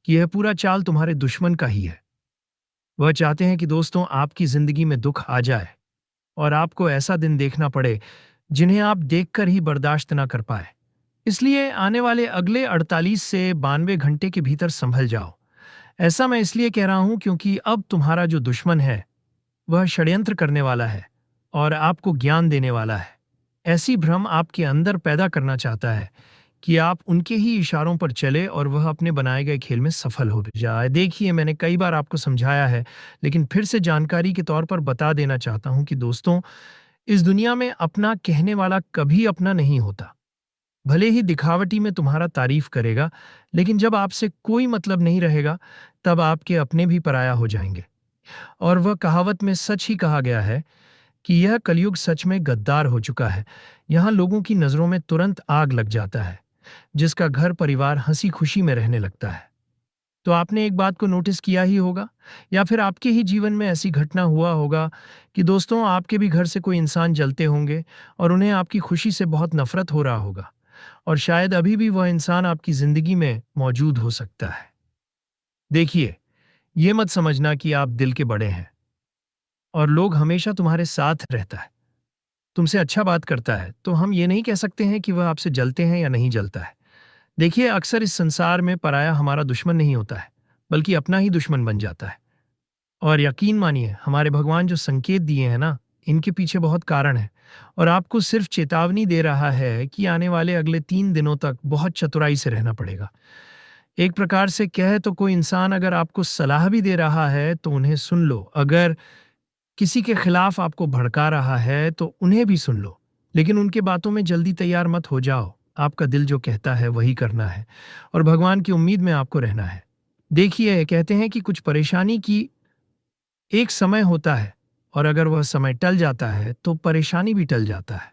कि यह पूरा चाल तुम्हारे दुश्मन का ही है। वह चाहते हैं कि दोस्तों आपकी जिंदगी में दुख आ जाए और आपको ऐसा दिन देखना पड़े जिन्हें आप देखकर ही बर्दाश्त ना कर पाए। इसलिए आने वाले अगले 48 से 92 घंटे के भीतर संभल जाओ। ऐसा मैं इसलिए कह रहा हूं क्योंकि अब तुम्हारा जो दुश्मन है वह षड्यंत्र करने वाला है और आपको ज्ञान देने वाला है। ऐसी भ्रम आपके अंदर पैदा करना चाहता है कि आप उनके ही इशारों पर चले और वह अपने बनाए गए खेल में सफल हो जाए। देखिए, मैंने कई बार आपको समझाया है, लेकिन फिर से जानकारी के तौर पर बता देना चाहता हूं कि दोस्तों, इस दुनिया में अपना कहने वाला कभी अपना नहीं होता। भले ही दिखावटी में तुम्हारा तारीफ करेगा, लेकिन जब आपसे कोई मतलब नहीं रहेगा, तब आपके अपने भी पराया हो जाएंगे। और वह कहावत में सच ही कहा गया है कि यह कलयुग सच में गद्दार हो चुका है। यहाँ लोगों की नजरों में तुरंत आग लग जाता है, जिसका घर परिवार हंसी खुशी में रहने लगता है। तो आपने एक बात को नोटिस किया ही होगा, या फिर आपके ही जीवन में ऐसी घटना हुआ होगा कि दोस्तों आपके भी घर से कोई इंसान जलते होंगे और उन्हें आपकी खुशी से बहुत नफरत हो रहा होगा, और शायद अभी भी वह इंसान आपकी जिंदगी में मौजूद हो सकता है। देखिए, ये मत समझना कि आप दिल के बड़े हैं और लोग हमेशा तुम्हारे साथ रहता है, तुमसे अच्छा बात करता है, तो हम ये नहीं कह सकते हैं कि वह आपसे जलते हैं या नहीं जलता है। देखिए, अक्सर इस संसार में पराया हमारा दुश्मन नहीं होता है, बल्कि अपना ही दुश्मन बन जाता है। और यकीन मानिए, हमारे भगवान जो संकेत दिए हैं ना, इनके पीछे बहुत कारण है, और आपको सिर्फ चेतावनी दे रहा है कि आने वाले अगले 3 दिनों तक बहुत चतुराई से रहना पड़ेगा। एक प्रकार से कहे तो कोई इंसान अगर आपको सलाह भी दे रहा है तो उन्हें सुन लो, अगर किसी के खिलाफ आपको भड़का रहा है तो उन्हें भी सुन लो, लेकिन उनके बातों में जल्दी तैयार मत हो जाओ। आपका दिल जो कहता है वही करना है, और भगवान की उम्मीद में आपको रहना है। देखिए, कहते हैं कि कुछ परेशानी की एक समय होता है, और अगर वह समय टल जाता है तो परेशानी भी टल जाता है,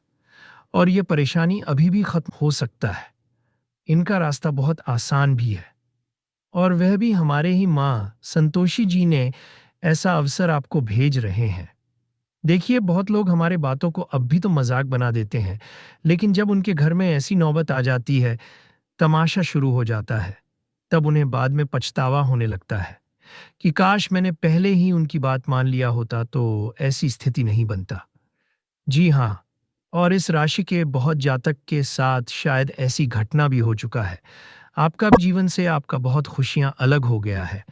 और यह परेशानी अभी भी खत्म हो सकता है। इनका रास्ता बहुत आसान भी है, और वह भी हमारे ही माँ संतोषी जी ने ऐसा अवसर आपको भेज रहे हैं। देखिए, बहुत लोग हमारे बातों को अब भी तो मजाक बना देते हैं, लेकिन जब उनके घर में ऐसी नौबत आ जाती है, तमाशा शुरू हो जाता है, तब उन्हें बाद में पछतावा होने लगता है कि काश मैंने पहले ही उनकी बात मान लिया होता तो ऐसी स्थिति नहीं बनता। जी हाँ, और इस राशि के बहुत जातक के साथ शायद ऐसी घटना भी हो चुका है। आपका भी जीवन से आपका बहुत खुशियां अलग हो गया है,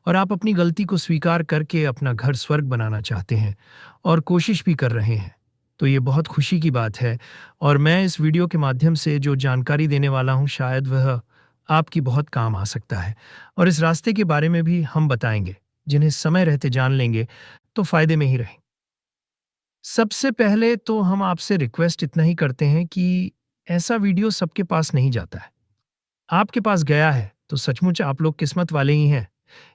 और आप अपनी गलती को स्वीकार करके अपना घर स्वर्ग बनाना चाहते हैं और कोशिश भी कर रहे हैं। तो ये बहुत खुशी की बात है, और मैं इस वीडियो के माध्यम से जो जानकारी देने वाला हूँ शायद वह आपकी बहुत काम आ सकता है, और इस रास्ते के बारे में भी हम बताएंगे, जिन्हें समय रहते जान लेंगे तो फायदे में ही रहें। सबसे पहले तो हम आपसे रिक्वेस्ट इतना ही करते हैं कि ऐसा वीडियो सबके पास नहीं जाता है। आपके पास गया है तो सचमुच आप लोग किस्मत वाले ही हैं।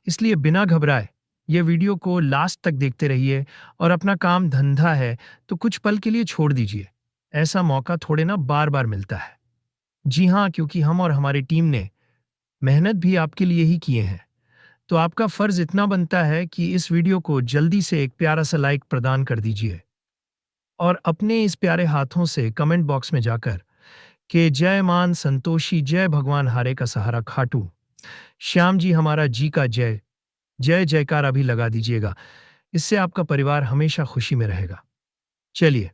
इसलिए बिना घबराए ये वीडियो को लास्ट तक देखते रहिए, और अपना काम धंधा है तो कुछ पल के लिए छोड़ दीजिए। ऐसा मौका थोड़े ना बार बार मिलता है। जी हाँ, क्योंकि हम और हमारी टीम ने मेहनत भी आपके लिए ही किए हैं। तो आपका फर्ज इतना बनता है कि इस वीडियो को जल्दी से एक प्यारा सा लाइक प्रदान कर दीजिए, और अपने इस प्यारे हाथों से कमेंट बॉक्स में जाकर के जय मान संतोषी, जय भगवान हारे का सहारा खाटू श्याम जी हमारा जी का जय जय जयकारा भी लगा दीजिएगा। इससे आपका परिवार हमेशा खुशी में रहेगा। चलिए,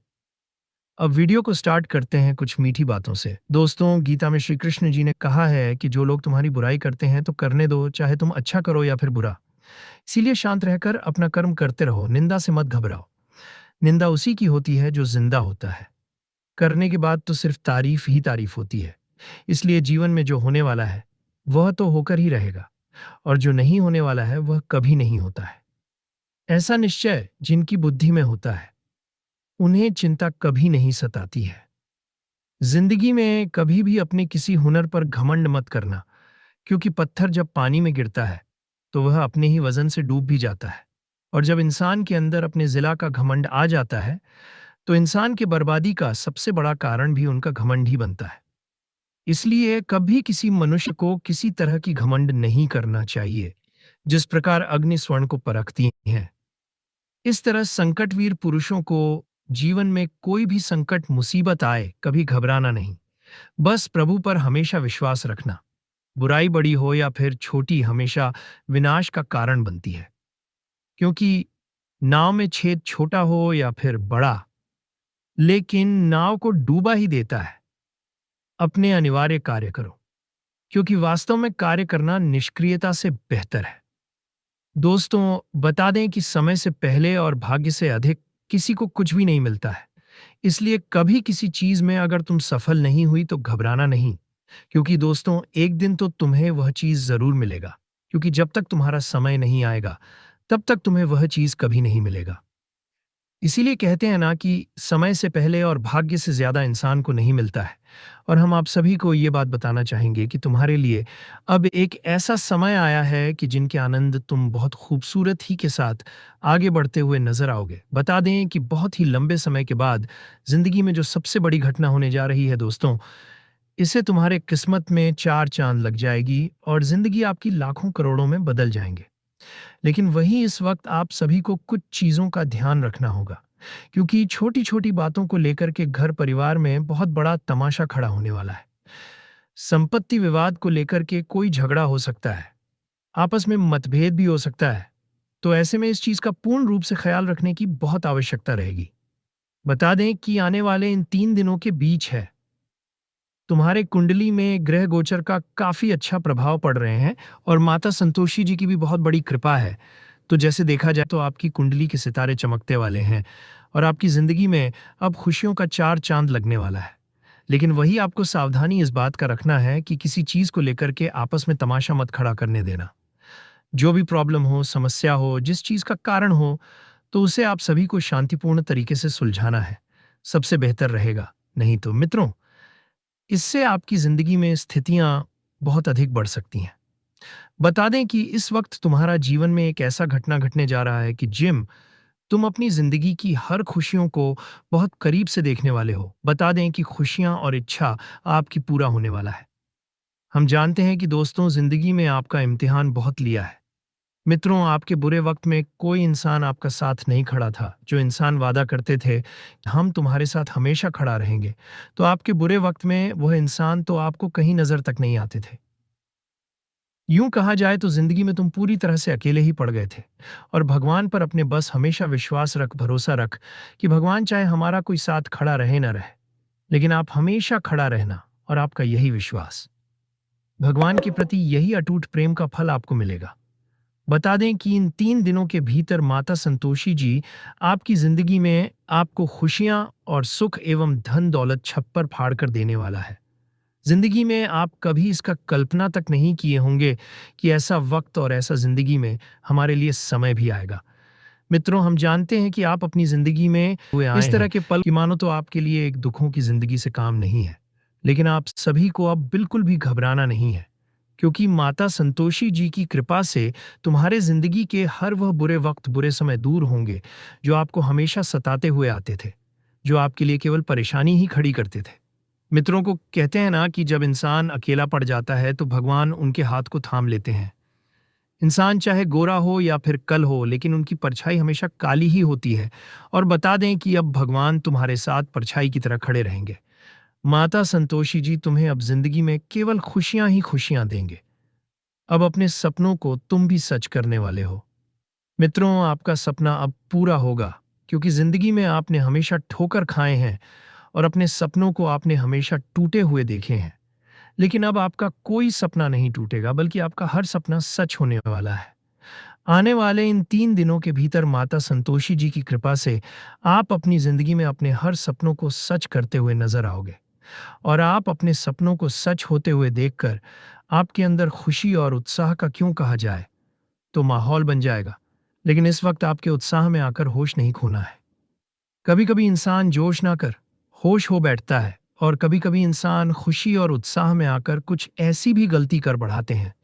अब वीडियो को स्टार्ट करते हैं कुछ मीठी बातों से। दोस्तों, गीता में श्री कृष्ण जी ने कहा है कि जो लोग तुम्हारी बुराई करते हैं तो करने दो, चाहे तुम अच्छा करो या फिर बुरा। इसीलिए शांत रहकर अपना कर्म करते रहो, निंदा से मत घबराओ। निंदा उसी की होती है जो जिंदा होता है। करने के बाद तो सिर्फ तारीफ ही तारीफ होती है। इसलिए जीवन में जो होने वाला है वह तो होकर ही रहेगा, और जो नहीं होने वाला है वह कभी नहीं होता है। ऐसा निश्चय जिनकी बुद्धि में होता है उन्हें चिंता कभी नहीं सताती है। जिंदगी में कभी भी अपने किसी हुनर पर घमंड मत करना, क्योंकि पत्थर जब पानी में गिरता है तो वह अपने ही वजन से डूब भी जाता है, और जब इंसान के अंदर अपने जिला का घमंड आ जाता है तो इंसान की बर्बादी का सबसे बड़ा कारण भी उनका घमंड ही बनता है। इसलिए कभी किसी मनुष्य को किसी तरह की घमंड नहीं करना चाहिए। जिस प्रकार अग्नि स्वर्ण को परखती है, इस तरह संकटवीर पुरुषों को जीवन में कोई भी संकट मुसीबत आए कभी घबराना नहीं, बस प्रभु पर हमेशा विश्वास रखना। बुराई बड़ी हो या फिर छोटी, हमेशा विनाश का कारण बनती है। क्योंकि नाव में छेद छोटा हो या फिर बड़ा, लेकिन नाव को डूबा ही देता है। अपने अनिवार्य कार्य करो, क्योंकि वास्तव में कार्य करना निष्क्रियता से बेहतर है। दोस्तों, बता दें कि समय से पहले और भाग्य से अधिक किसी को कुछ भी नहीं मिलता है। इसलिए कभी किसी चीज में अगर तुम सफल नहीं हुई तो घबराना नहीं, क्योंकि दोस्तों एक दिन तो तुम्हें वह चीज जरूर मिलेगा। क्योंकि जब तक तुम्हारा समय नहीं आएगा, तब तक तुम्हें वह चीज कभी नहीं मिलेगा। इसीलिए कहते हैं ना कि समय से पहले और भाग्य से ज्यादा इंसान को नहीं मिलता है। और हम आप सभी को ये बात बताना चाहेंगे कि तुम्हारे लिए अब एक ऐसा समय आया है कि जिनके आनंद तुम बहुत खूबसूरत ही के साथ आगे बढ़ते हुए नजर आओगे। बता दें कि बहुत ही लंबे समय के बाद जिंदगी में जो सबसे बड़ी घटना होने जा रही है दोस्तों, इससे तुम्हारे किस्मत में चार चांद लग जाएगी और जिंदगी आपकी लाखों करोड़ों में बदल जाएंगे। लेकिन वहीं इस वक्त आप सभी को कुछ चीजों का ध्यान रखना होगा, क्योंकि छोटी छोटी बातों को लेकर के घर परिवार में बहुत बड़ा तमाशा खड़ा होने वाला है। संपत्ति विवाद को लेकर के कोई झगड़ा हो सकता है, आपस में मतभेद भी हो सकता है। तो ऐसे में इस चीज का पूर्ण रूप से ख्याल रखने की बहुत आवश्यकता रहेगी। बता दें कि आने वाले इन 3 दिनों के बीच है, तुम्हारे कुंडली में ग्रह गोचर का काफी अच्छा प्रभाव पड़ रहे हैं और माता संतोषी जी की भी बहुत बड़ी कृपा है। तो जैसे देखा जाए तो आपकी कुंडली के सितारे चमकते वाले हैं और आपकी जिंदगी में अब खुशियों का चार चांद लगने वाला है। लेकिन वही आपको सावधानी इस बात का रखना है कि किसी चीज को लेकर के आपस में तमाशा मत खड़ा करने देना। जो भी प्रॉब्लम हो, समस्या हो, जिस चीज का कारण हो, तो उसे आप सभी को शांतिपूर्ण तरीके से सुलझाना है, सबसे बेहतर रहेगा। नहीं तो मित्रों, इससे आपकी जिंदगी में स्थितियां बहुत अधिक बढ़ सकती हैं। बता दें कि इस वक्त तुम्हारा जीवन में एक ऐसा घटना घटने जा रहा है कि जिम तुम अपनी जिंदगी की हर खुशियों को बहुत करीब से देखने वाले हो। बता दें कि खुशियां और इच्छा आपकी पूरा होने वाला है। हम जानते हैं कि दोस्तों जिंदगी में आपका इम्तिहान बहुत लिया है। मित्रों, आपके बुरे वक्त में कोई इंसान आपका साथ नहीं खड़ा था। जो इंसान वादा करते थे हम तुम्हारे साथ हमेशा खड़ा रहेंगे, तो आपके बुरे वक्त में वह इंसान तो आपको कहीं नजर तक नहीं आते थे। यूं कहा जाए तो जिंदगी में तुम पूरी तरह से अकेले ही पड़ गए थे। और भगवान पर अपने बस हमेशा विश्वास रख, भरोसा रख कि भगवान चाहे हमारा कोई साथ खड़ा रहे न रहे, लेकिन आप हमेशा खड़ा रहना और आपका यही विश्वास, भगवान के प्रति यही अटूट प्रेम का फल आपको मिलेगा। बता दें कि इन 3 दिनों के भीतर माता संतोषी जी आपकी जिंदगी में आपको खुशियां और सुख एवं धन दौलत छप्पर फाड़ कर देने वाला है। जिंदगी में आप कभी इसका कल्पना तक नहीं किए होंगे कि ऐसा वक्त और ऐसा जिंदगी में हमारे लिए समय भी आएगा। मित्रों, हम जानते हैं कि आप अपनी जिंदगी में हुए आए इस तरह के पल कि मानो तो आपके लिए एक दुखों की जिंदगी से काम नहीं है। लेकिन आप सभी को अब बिल्कुल भी घबराना नहीं है, क्योंकि माता संतोषी जी की कृपा से तुम्हारे जिंदगी के हर वह बुरे वक्त, बुरे समय दूर होंगे जो आपको हमेशा सताते हुए आते थे, जो आपके लिए केवल परेशानी ही खड़ी करते थे। मित्रों को कहते हैं ना कि जब इंसान अकेला पड़ जाता है तो भगवान उनके हाथ को थाम लेते हैं। इंसान चाहे गोरा हो या फिर कल हो, लेकिन उनकी परछाई हमेशा काली ही होती है। और बता दें कि अब भगवान तुम्हारे साथ परछाई की तरह खड़े रहेंगे। माता संतोषी जी तुम्हें अब जिंदगी में केवल खुशियां ही खुशियां देंगे। अब अपने सपनों को तुम भी सच करने वाले हो। मित्रों, आपका सपना अब पूरा होगा, क्योंकि जिंदगी में आपने हमेशा ठोकर खाए हैं और अपने सपनों को आपने हमेशा टूटे हुए देखे हैं। लेकिन अब आपका कोई सपना नहीं टूटेगा, बल्कि आपका हर सपना सच होने वाला है। आने वाले इन 3 दिनों के भीतर माता संतोषी जी की कृपा से आप अपनी जिंदगी में अपने हर सपनों को सच करते हुए नजर आओगे। और आप अपने सपनों को सच होते हुए देखकर आपके अंदर खुशी और उत्साह का क्यों कहा जाए, तो माहौल बन जाएगा। लेकिन इस वक्त आपके उत्साह में आकर होश नहीं खोना है। कभी कभी इंसान जोश ना कर होश हो बैठता है, और कभी कभी इंसान खुशी और उत्साह में आकर कुछ ऐसी भी गलती कर बढ़ाते हैं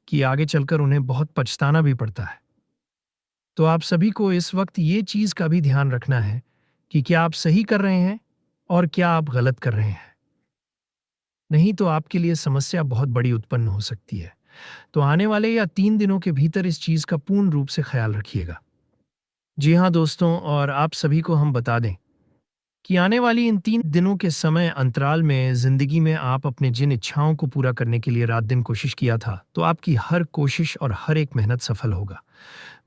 कि आगे चलकर उन्हें बहुत पछताना भी पड़ता है। तो आप सभी को इस वक्त ये चीज का भी ध्यान रखना है कि क्या आप सही कर रहे हैं और क्या आप गलत कर रहे हैं। नहीं तो आपके लिए समस्या बहुत बड़ी उत्पन्न हो सकती है। तो आने वाले या 3 दिनों के भीतर इस चीज का पूर्ण रूप से ख्याल रखिएगा। जी हाँ दोस्तों, और आप सभी को हम बता दें कि आने वाली इन 3 दिनों के समय अंतराल में ज़िंदगी में आप अपने जिन इच्छाओं को पूरा करने के लिए रात-दिन कोशिश किया था, तो आपकी हर कोशिश और हर एक मेहनत सफल होगा।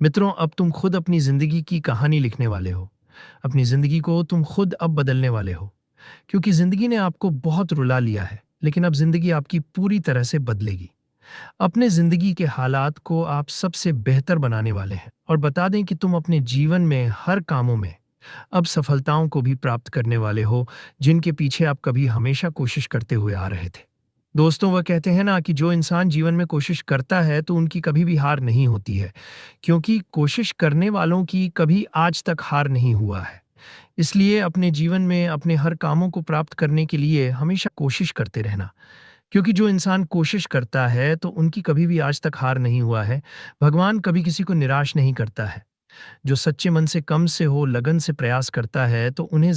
मित्रों, अब तुम खुद अपनी ज़िंदगी की कहानी लिखने वाले हो। अपनी ज़िंदगी को तुम खुद अब बदलने वाले हो। क्योंकि ज़िंदगी ने आपको बहुत रुला लिया है, लेकिन अब ज़िंदगी आपकी पूरी तरह से बदलेगी। अपने ज़िंदगी के हालात को आप सबसे बेहतर बनाने वाले हैं और बता दें कि तुम अपने जीवन में हर कामों में अब सफलताओं को भी प्राप्त करने वाले हो, जिनके पीछे आप कभी हमेशा कोशिश करते हुए आ रहे थे। दोस्तों, वह कहते हैं ना कि जो इंसान जीवन में कोशिश करता है तो उनकी कभी भी हार नहीं होती है, क्योंकि कोशिश करने वालों की कभी आज तक हार नहीं हुआ है। इसलिए अपने जीवन में अपने हर कामों को प्राप्त करने के लिए हमेशा कोशिश करते रहना, क्योंकि जो इंसान कोशिश करता है तो उनकी कभी भी आज तक हार नहीं हुआ है। भगवान कभी किसी को निराश नहीं करता है। जो सच्चे मन से कम से हो लगन से प्रयास करता है तो उन्हें